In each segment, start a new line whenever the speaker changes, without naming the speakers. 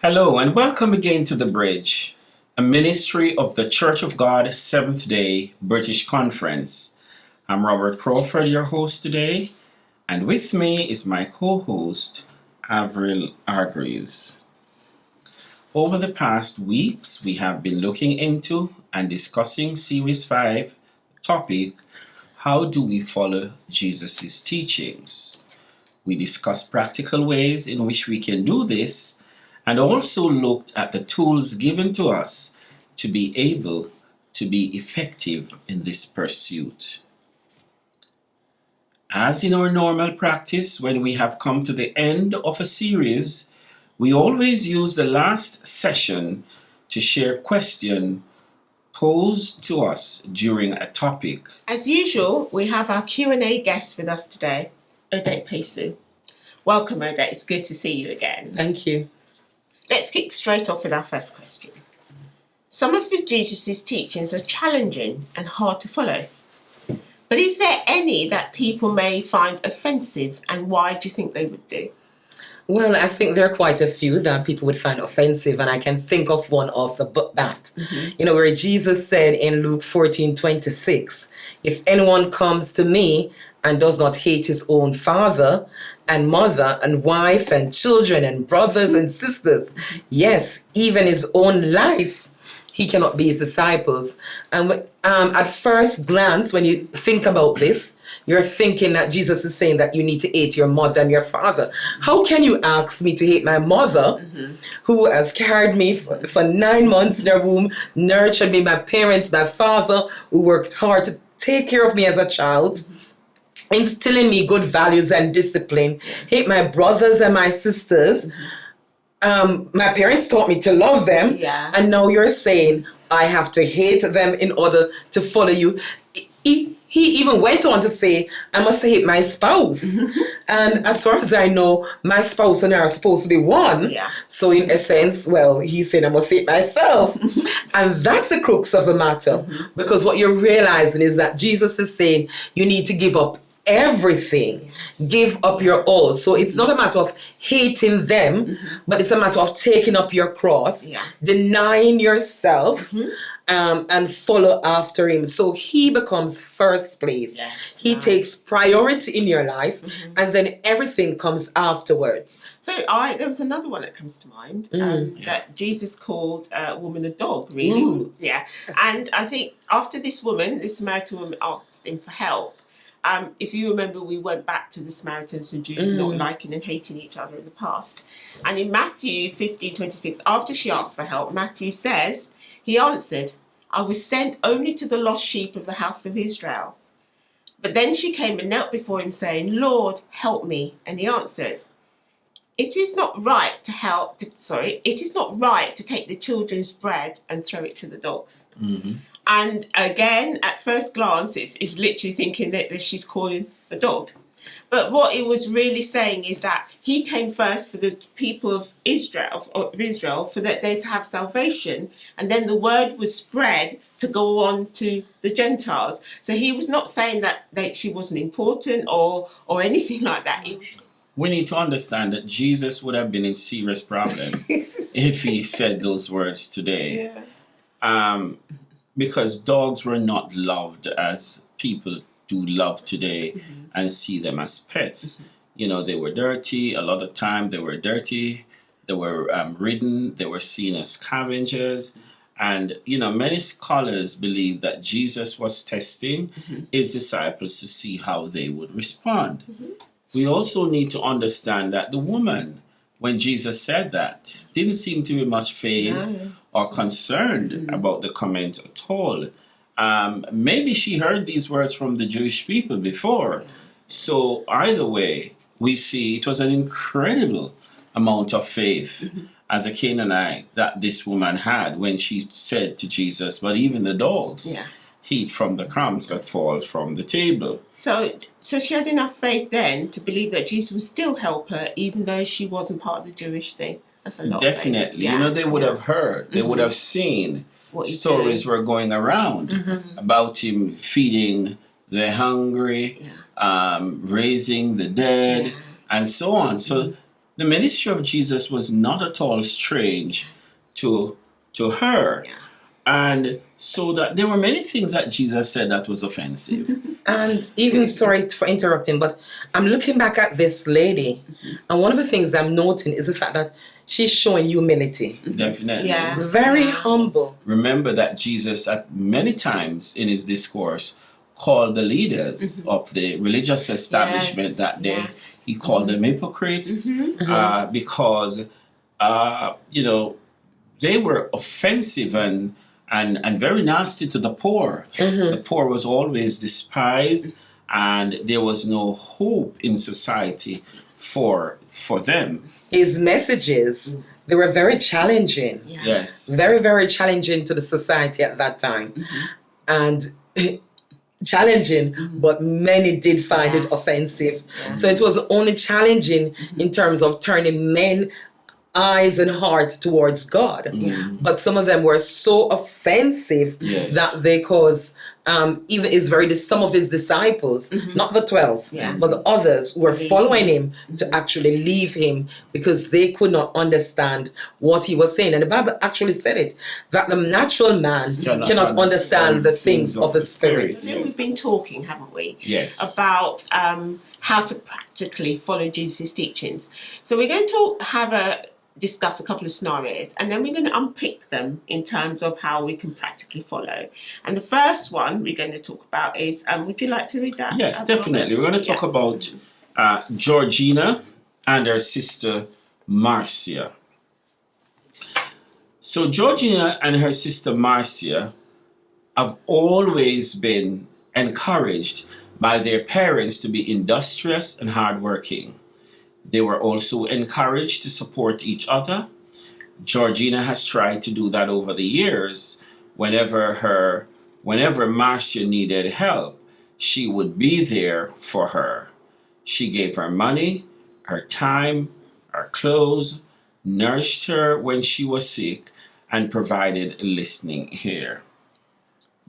Hello and welcome again to The Bridge, a ministry of the Church of God Seventh Day British Conference. I'm Robert Crawford, your host today, and with me is my co-host, Avril Hargreaves. Over the past weeks, we have been looking into and discussing Series 5 topic, How Do We Follow Jesus' Teachings? We discussed practical ways in which we can do this and also looked at the tools given to us to be able to be effective in this pursuit. As in our normal practice, when we have come to the end of a series, we always use the last session to share questions posed to us during a topic.
As usual, we have our Q&A guest with us today, Odette Pesu. Welcome, Odette. It's good to see you again.
Thank you.
Let's kick straight off with our first question. Some of Jesus' teachings are challenging and hard to follow. But is there any that people may find offensive, and why do you think they would do?
Well, I think there are quite a few that people would find offensive, and I can think of one off the bat. Where Jesus said in Luke 14:26, if anyone comes to me and does not hate his own father and mother and wife and children and brothers and sisters, yes, even his own life, he cannot be his disciples. And at first glance, when you think about this, you're thinking that Jesus is saying that you need to hate your mother and your father. How can you ask me to hate my mother, who has carried me for 9 months in her womb, nurtured me, my parents, my father, who worked hard to take care of me as a child, instilling me good values and discipline, hate my brothers and my sisters. My parents taught me to love them, and now you're saying I have to hate them in order to follow you. He even went on to say, I must hate my spouse. And as far as I know, my spouse and I are supposed to be one. So in a sense, well, he said I must hate myself. And that's the crux of the matter. Because what you're realizing is that Jesus is saying you need to give up everything, give up your all. So it's not a matter of hating them, but it's a matter of taking up your cross, denying yourself, and follow after him. So he becomes first place. He takes priority in your life, and then everything comes afterwards.
So there was another one that comes to mind, that Jesus called a woman a dog, really.
Ooh.
And I think after this Samaritan woman asked him for help, if you remember, we went back to the Samaritans and Jews not liking and hating each other in the past. And in Matthew 15:26, after she asked for help, Matthew says, he answered, I was sent only to the lost sheep of the house of Israel. But then she came and knelt before him, saying, Lord, help me. And he answered, it is not right to take the children's bread and throw it to the dogs. And again, at first glance, it's literally thinking that she's calling a dog. But what it was really saying is that he came first for the people of Israel, for that they to have salvation. And then the word was spread to go on to the Gentiles. So he was not saying that she wasn't important or anything like that.
We need to understand that Jesus would have been in serious problem if he said those words today. Because dogs were not loved as people do love today and see them as pets. They were dirty. A lot of time they were dirty. They were ridden. They were seen as scavengers. And, many scholars believe that Jesus was testing his disciples to see how they would respond. We also need to understand that the woman, when Jesus said that, didn't seem to be much fazed or concerned about the comment at all. Maybe she heard these words from the Jewish people before. So either way, we see it was an incredible amount of faith as a Canaanite that this woman had when she said to Jesus, but even the dogs eat from the crumbs that fall from the table.
So she had enough faith then to believe that Jesus would still help her, even though she wasn't part of the Jewish thing. That's a lot.
Definitely. They would have heard, they would have seen what stories were going around about him feeding the hungry, raising the dead, and so on. So the ministry of Jesus was not at all strange to her.
Yeah.
And so that there were many things that Jesus said that was offensive.
And even, sorry for interrupting, but I'm looking back at this lady, and one of the things I'm noting is the fact that she's showing humility.
Definitely.
Yeah.
Very humble.
Remember that Jesus, at many times in his discourse, called the leaders of the religious establishment
Yes,
that day.
yes.
He called them hypocrites because, they were offensive and very nasty to the poor. The poor was always despised, and there was no hope in society for them.
His messages, they were very challenging.
Yeah.
Yes.
Very, very challenging to the society at that time. And challenging, but many did find it offensive. So it was only challenging in terms of turning men eyes and hearts towards God. But some of them were so offensive
Yes.
that they caused even some of his disciples, not the 12,
Yeah.
but the others who were
leave
following him to actually leave him because they could not understand what he was saying. And the Bible actually said it, that the natural man cannot understand the things of the Spirit.
I think we've been talking, haven't we?
Yes.
About how to practically follow Jesus' teachings. So we're going to discuss a couple of scenarios, and then we're going to unpick them in terms of how we can practically follow. And the first one we're going to talk about is, would you like to read that?
Yes, definitely. We're going to talk about Georgina and her sister Marcia. So Georgina and her sister Marcia have always been encouraged by their parents to be industrious and hardworking. They were also encouraged to support each other. Georgina has tried to do that over the years. Whenever Marcia needed help, she would be there for her. She gave her money, her time, her clothes, nourished her when she was sick, and provided a listening ear.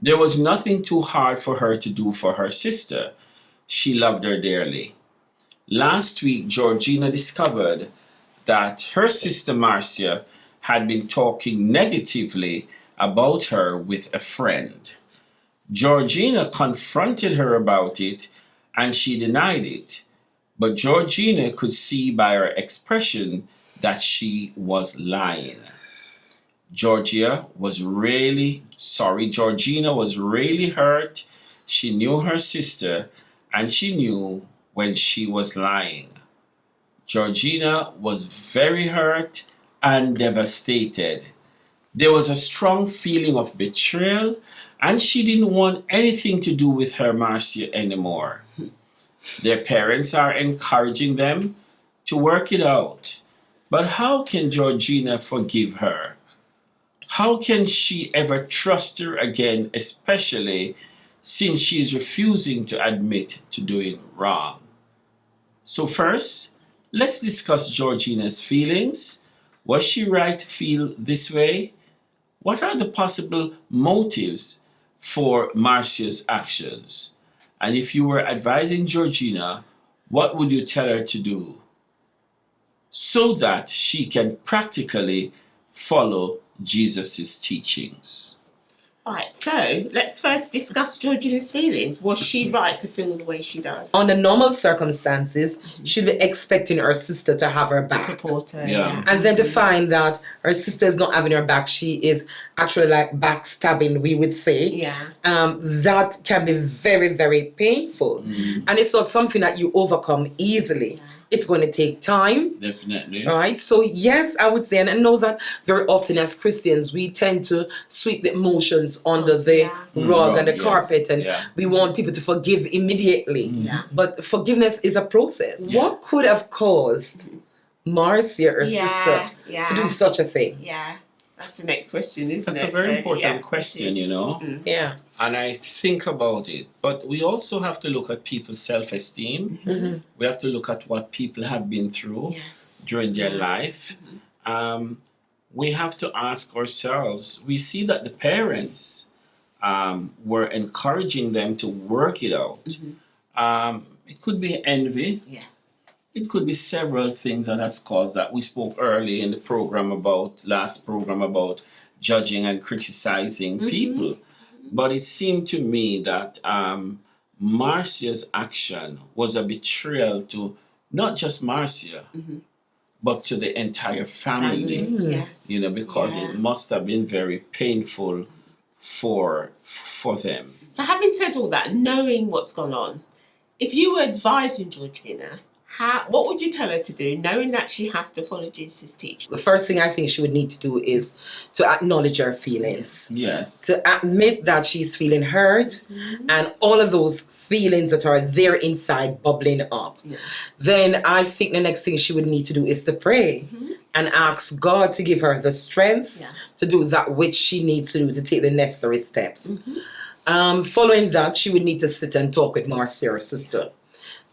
There was nothing too hard for her to do for her sister. She loved her dearly. Last week, Georgina discovered that her sister Marcia had been talking negatively about her with a friend. Georgina confronted her about it, and she denied it. But Georgina could see by her expression that she was lying. Georgina was really hurt. She knew her sister, and she knew when she was lying. Georgina was very hurt and devastated. There was a strong feeling of betrayal, and she didn't want anything to do with her Marcia anymore. Their parents are encouraging them to work it out. But how can Georgina forgive her? How can she ever trust her again, especially since she's refusing to admit to doing wrong? So first, let's discuss Georgina's feelings. Was she right to feel this way? What are the possible motives for Marcia's actions? And if you were advising Georgina, what would you tell her to do so that she can practically follow Jesus' teachings?
Right, so let's first discuss Georgina's feelings. Was she right to feel the way she does?
Under normal circumstances, she'd be expecting her sister to have her back.
Support her.
Yeah.
And then to find that her sister is not having her back, she is actually like backstabbing, we would say.
Yeah.
That can be very, very painful. And it's not something that you overcome easily. It's going to take time.
Definitely.
Right? So, yes, I would say, and I know that very often as Christians, we tend to sweep the emotions under the rug and the
Yes.
carpet, and
Yeah.
we want people to forgive immediately.
Yeah.
But forgiveness is a process.
Yes.
What could have caused Marcia, her sister, to do such a thing?
Yeah. That's the next question, isn't
That's
it?
a very
So,
important
yeah,
question,
it is.
you know.
Yeah.
And I think about it. But we also have to look at people's self-esteem. We have to look at what people have been through
Yes.
during their life. We have to ask ourselves, we see that the parents were encouraging them to work it out. It could be envy.
Yeah.
It could be several things that has caused that. We spoke early in the program last program about judging and criticizing people. But it seemed to me that Marcia's action was a betrayal to not just Marcia, but to the entire family.
Yes.
Because it must have been very painful for them.
So having said all that, knowing what's gone on, if you were advising Georgina, what would you tell her to do, knowing that she has to follow Jesus' teaching?
The first thing I think she would need to do is to acknowledge her feelings.
Yes.
To admit that she's feeling hurt and all of those feelings that are there inside bubbling up.
Yeah.
Then I think the next thing she would need to do is to pray and ask God to give her the strength to do that which she needs to do to take the necessary steps. Following that, she would need to sit and talk with Marcia, her sister.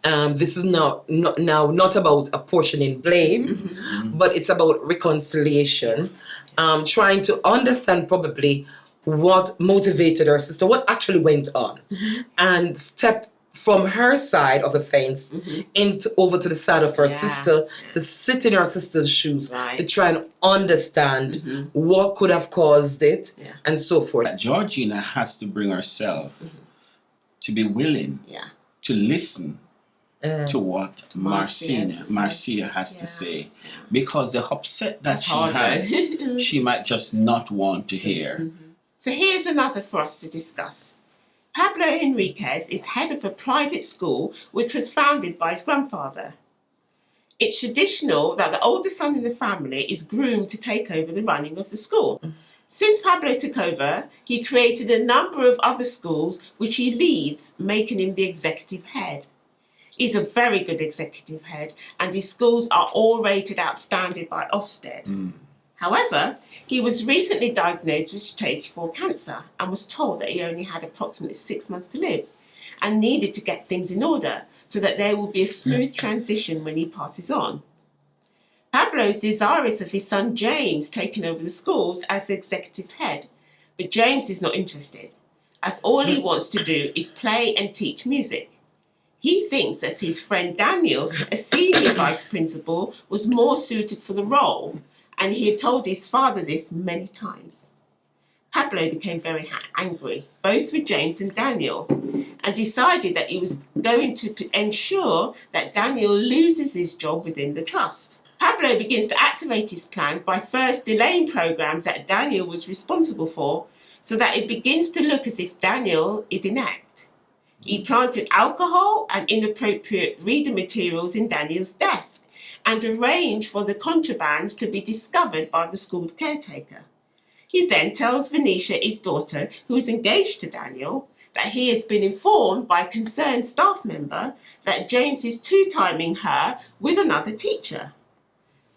This is not about apportioning blame, but it's about reconciliation, trying to understand probably what motivated her sister, what actually went on, and step from her side of the fence over to the side of her sister, to sit in her sister's shoes, to try and understand what could have caused it, and so forth.
Georgina has to bring herself to be willing to listen to what Marcia has to say, because the upset that she has, she might just not want to hear.
So here's another for us to discuss. Pablo Henriquez is head of a private school which was founded by his grandfather. It's traditional that the oldest son in the family is groomed to take over the running of the school. Since Pablo took over, he created a number of other schools which he leads, making him the executive head. He's a very good executive head, and his schools are all rated outstanding by Ofsted. However, he was recently diagnosed with stage 4 cancer and was told that he only had approximately 6 months to live and needed to get things in order so that there will be a smooth transition when he passes on. Pablo is desirous of his son James taking over the schools as executive head, but James is not interested, as all he wants to do is play and teach music. He thinks that his friend Daniel, a senior vice principal, was more suited for the role, and he had told his father this many times. Pablo became very angry, both with James and Daniel, and decided that he was going to ensure that Daniel loses his job within the trust. Pablo begins to activate his plan by first delaying programs that Daniel was responsible for, so that it begins to look as if Daniel is inept. He planted alcohol and inappropriate reading materials in Daniel's desk and arranged for the contrabands to be discovered by the school caretaker. He then tells Venetia, his daughter, who is engaged to Daniel, that he has been informed by a concerned staff member that James is two-timing her with another teacher.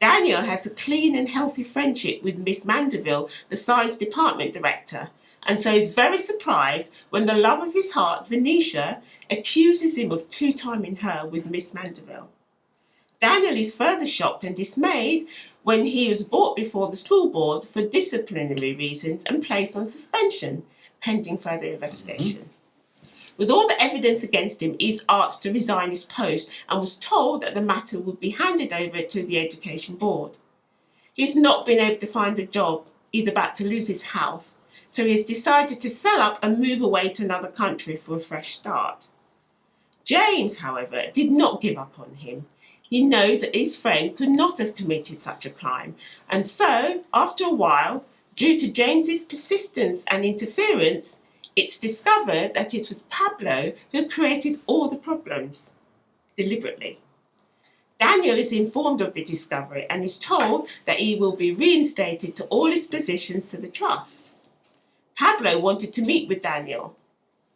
Daniel has a clean and healthy friendship with Miss Mandeville, the science department director, and so is very surprised when the love of his heart, Venetia, accuses him of two-timing her with Miss Mandeville. Daniel is further shocked and dismayed when he was brought before the school board for disciplinary reasons and placed on suspension, pending further investigation. With all the evidence against him, he is asked to resign his post and was told that the matter would be handed over to the education board. He's not been able to find a job. He's about to lose his house, so he has decided to sell up and move away to another country for a fresh start. James, however, did not give up on him. He knows that his friend could not have committed such a crime, and so, after a while, due to James's persistence and interference, it's discovered that it was Pablo who created all the problems, deliberately. Daniel is informed of the discovery and is told that he will be reinstated to all his positions to the trust. Pablo wanted to meet with Daniel,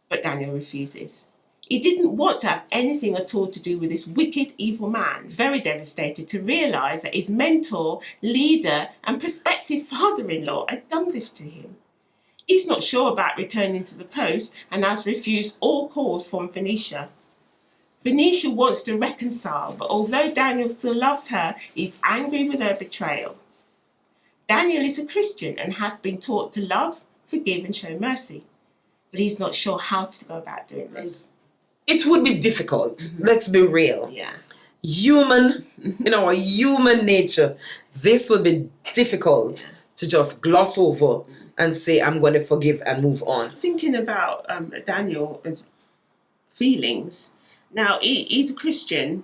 but Daniel refuses. He didn't want to have anything at all to do with this wicked, evil man, very devastated to realise that his mentor, leader and prospective father-in-law had done this to him. He's not sure about returning to the post and has refused all calls from Venetia. Venetia wants to reconcile, but although Daniel still loves her, he's angry with her betrayal. Daniel is a Christian and has been taught to love, forgive and show mercy, but he's not sure how to go about doing this.
It would be difficult, let's be real.
Yeah.
human, in our human nature, this would be difficult to just gloss over and say, I'm going to forgive and move on.
Thinking about Daniel's feelings. Now, he's a Christian,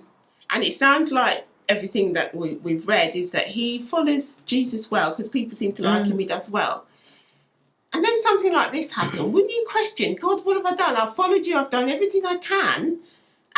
and it sounds like everything that we've read is that he follows Jesus well, because people seem to like him, he does well. And then something like this happened. Wouldn't you question, God, what have I done? I've followed you, I've done everything I can.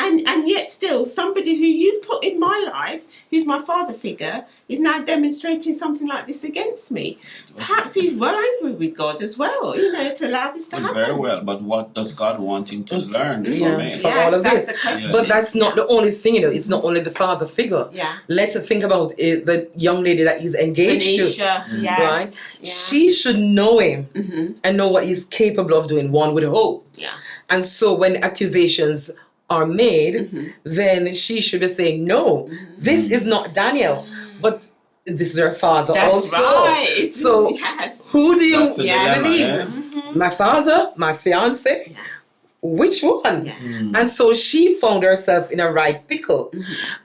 And yet still, somebody who you've put in my life, who's my father figure, is now demonstrating something like this against me. Perhaps he's well angry with God as well, to allow this to happen.
Very well, but what does God want him to learn from it?
From all of
that's
this.
the question.
But that's not the only thing, it's not only the father figure.
Yeah.
Let's think about the young lady that he's engaged
Venetia,
to.
yes.
Right?
Yeah.
She should know him and know what he's capable of doing, one would hope.
Yeah.
And so when accusations are made, then she should be saying, no, this is not Daniel, but this is her father
That's
also.
right.
So
Yes.
who do you
That's the dilemma,
believe?
yeah.
My father, my fiance?
Yeah.
Which one?
Yeah.
And so she found herself in a right pickle.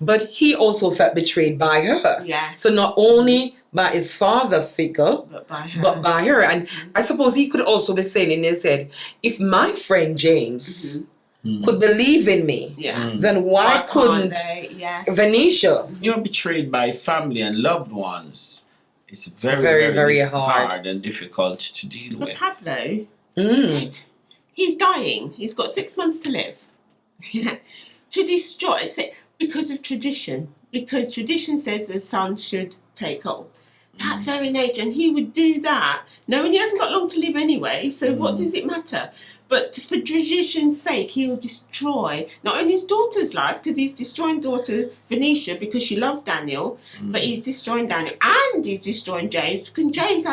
But he also felt betrayed by her.
Yes.
So not only by his father figure,
But by her.
but by her. And I suppose he could also be saying in his head, if my friend James could believe in me,
Yeah.
then why
can't
couldn't
they? Yes.
Venetia?
You're betrayed by family and loved ones. It's very,
Very, very hard.
hard and difficult to deal
But
with.
Pablo,
Mm.
he's dying. He's got 6 months to live. To destroy, because of tradition. Because tradition says the son should take hold. That very nature, and he would do that, knowing he hasn't got long to live anyway, so what does it matter? But for tradition's sake, he'll destroy not only his daughter's life, because he's destroying daughter Venetia because she loves Daniel, but he's destroying Daniel and he's destroying James, because James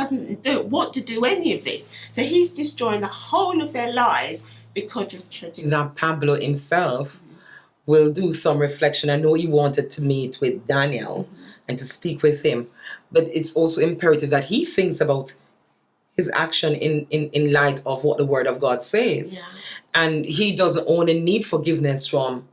don't want to do any of this. So he's destroying the whole of their lives because of tradition.
That Pablo himself will do some reflection. I know he wanted to meet with Daniel and to speak with him, but it's also imperative that he thinks about his action in light of what the word of God says.
Yeah.
And he doesn't only need forgiveness from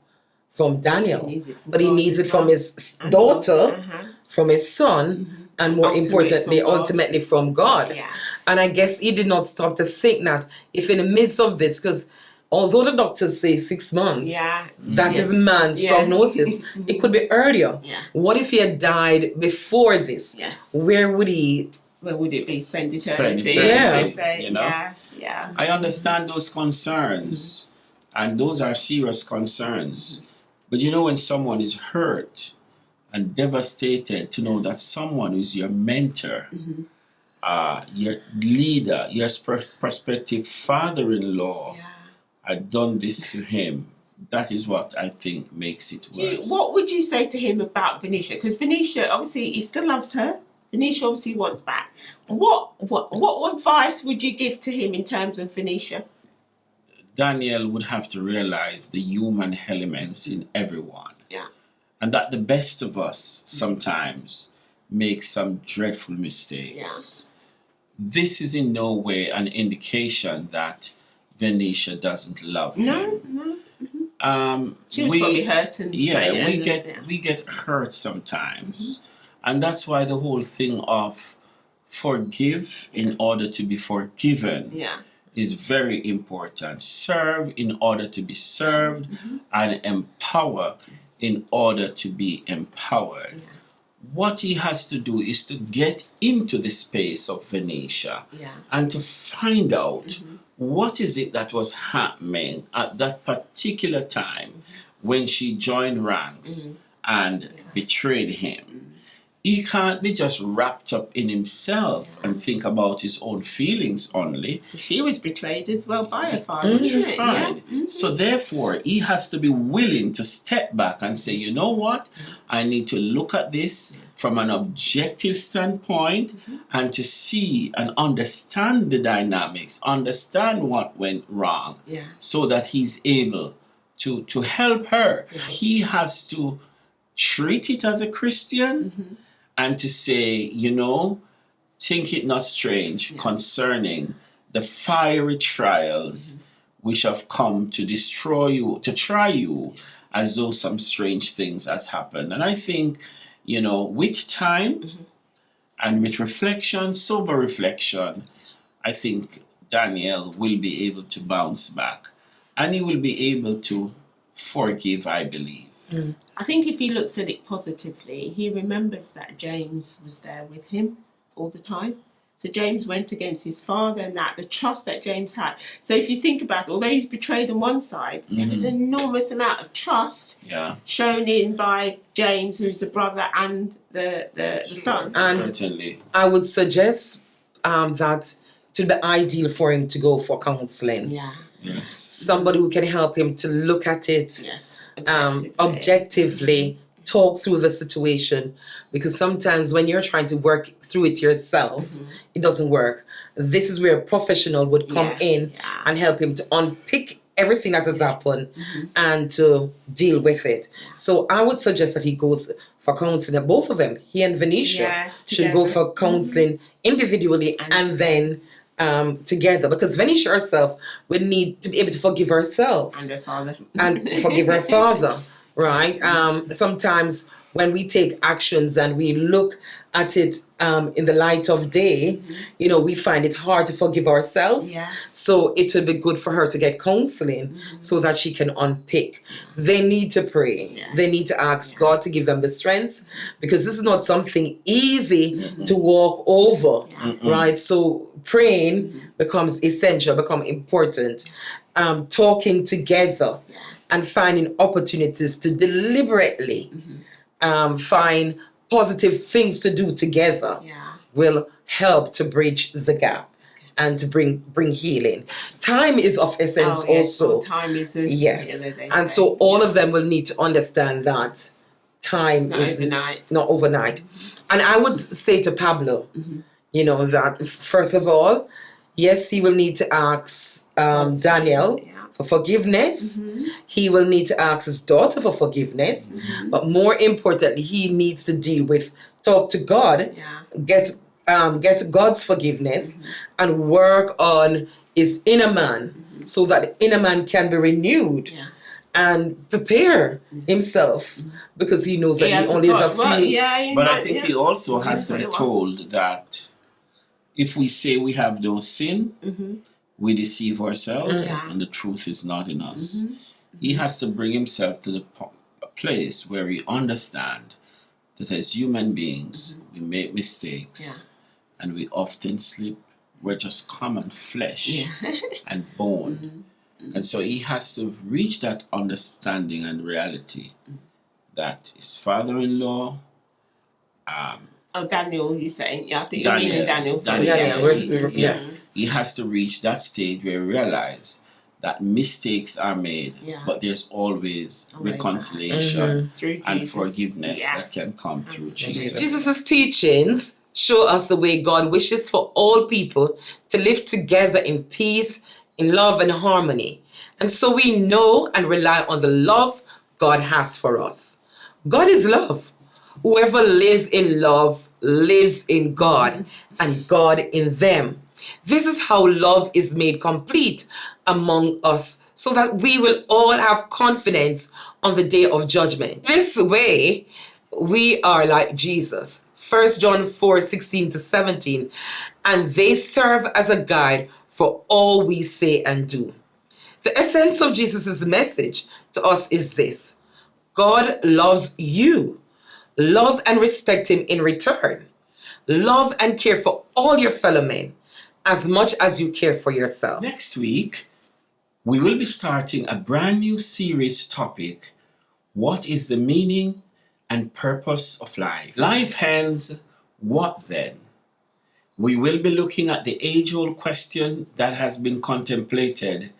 Daniel,
He needs it from
but he
God
needs
as
it from
well.
his daughter,
Uh-huh.
from his son, and more
Ultimately
importantly,
from God.
ultimately from God.
Yes.
And I guess he did not stop to think that if in the midst of this, because although the doctors say 6 months,
Yeah.
that is
Yes.
man's
Yeah.
prognosis, it could be earlier.
Yeah.
What if he had died before this?
Yes.
Where would he?
Where would it be? Spend
Spend
eternity.
eternity,
to say,
you know?
Yeah.
I understand those concerns, and those are serious concerns. But when someone is hurt and devastated, to know that someone who's your mentor, your leader, your prospective father-in-law, had done this to him, that is what I think makes it worse.
What would you say to him about Venetia? Because Venetia, obviously, he still loves her. Venetia obviously wants back. What advice would you give to him in terms of Venetia?
Daniel would have to realize the human elements in everyone.
Yeah.
And that the best of us sometimes make some dreadful mistakes. This is in no way an indication that Venetia doesn't love him.
No. She was probably hurt and
we get hurt sometimes. And that's why the whole thing of forgive in order to be forgiven is very important. Serve in order to be served, and empower in order to be empowered. What he has to do is to get into the space of Venetia and to find out what is it that was happening at that particular time when she joined ranks and betrayed him. He can't be just wrapped up in himself and think about his own feelings only.
She was betrayed as well by her father, isn't it?
Fine.
Yeah.
So therefore, he has to be willing to step back and say, you know what? I need to look at this from an objective standpoint and to see and understand the dynamics, understand what went wrong, so that he's able to help her. He has to treat it as a Christian and to say, think it not strange concerning the fiery trials which have come to destroy you, to try you, as though some strange things has happened. And I think, with time and with reflection, sober reflection, I think Daniel will be able to bounce back, and he will be able to forgive, I believe.
I think if he looks at it positively, he remembers that James was there with him all the time. So James went against his father, and that the trust that James had. So if you think about it, although he's betrayed on one side, there's an enormous amount of trust shown in by James, who's the brother and the son.
And
Certainly.
I would suggest that it would be ideal for him to go for counseling.
Yeah.
Yes.
Somebody who can help him to look at it
Yes.
objectively, talk through the situation, because sometimes when you're trying to work through it yourself, it doesn't work. This is where a professional would come in and help him to unpick everything that has happened and to deal with it. So I would suggest that he goes for counseling. Both of them, he and Venetia, should go for counseling individually and then together, because Venetia herself would need to be able to forgive herself
And their father.
and forgive her father, right? Sometimes when we take actions and we look at it in the light of day, we find it hard to forgive ourselves.
Yes.
So it would be good for her to get counseling so that she can unpick. They need to pray.
Yes.
They need to ask God to give them the strength, because this is not something easy to walk over, right? So praying becomes essential, become important. Talking together and finding opportunities to deliberately find positive things to do together will help to bridge the gap and to bring healing. Time is of essence also.
Time is
Yes. And so all of them will need to understand that time is not overnight. And I would say to Pablo, that first of all, yes, he will need to ask Daniel for forgiveness. He will need to ask his daughter for forgiveness. But more importantly, he needs to talk to God, get God's forgiveness, and work on his inner man so that the inner man can be renewed and prepare himself, because he knows that he only has a few.
But I think he also has to be told that if we say we have no sin, we deceive ourselves and the truth is not in us. He has to bring himself to a place where we understand that as human beings, we make mistakes and we often slip. We're just common flesh and bone. And so he has to reach that understanding and reality that his father-in-law,
Daniel, you're saying? Yeah, I think you're meaning Daniel. Sorry.
He has to reach that stage where he realizes that mistakes are made, but there's always reconciliation and forgiveness that can come through Jesus.
Jesus' teachings show us the way God wishes for all people to live together in peace, in love and harmony. And so we know and rely on the love God has for us. God is love. Whoever lives in love lives in God and God in them. This is how love is made complete among us, so that we will all have confidence on the day of judgment. This way, we are like Jesus. 1 John 4:16-17, and they serve as a guide for all we say and do. The essence of Jesus' message to us is this: God loves you. Love and respect him in return. Love and care for all your fellow men as much as you care for yourself.
Next week, we will be starting a brand new series topic: what is the meaning and purpose of life? Life hence, what then? We will be looking at the age-old question that has been contemplated,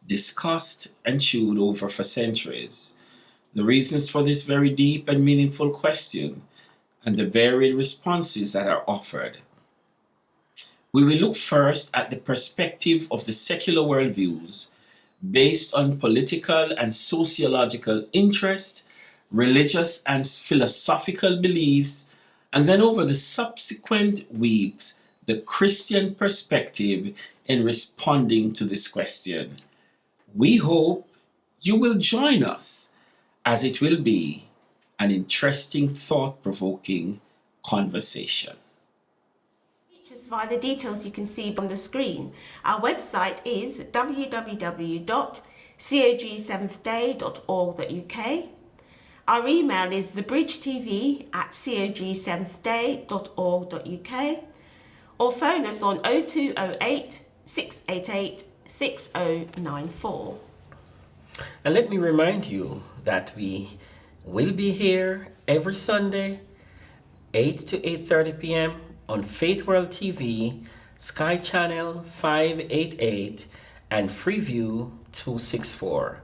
discussed, and chewed over for centuries. The reasons for this very deep and meaningful question, and the varied responses that are offered. We will look first at the perspective of the secular worldviews based on political and sociological interest, religious and philosophical beliefs, and then over the subsequent weeks, the Christian perspective in responding to this question. We hope you will join us as it will be an interesting, thought-provoking conversation.
Via the details you can see on the screen. Our website is www.cog7thday.org.uk. Our email is thebridgetv@cog7thday.org.uk, or phone us on 0208 688 6094.
And let me remind you that we will be here every Sunday, 8 to 8:30 p.m. on Faith World TV, Sky Channel 588, and Freeview 264.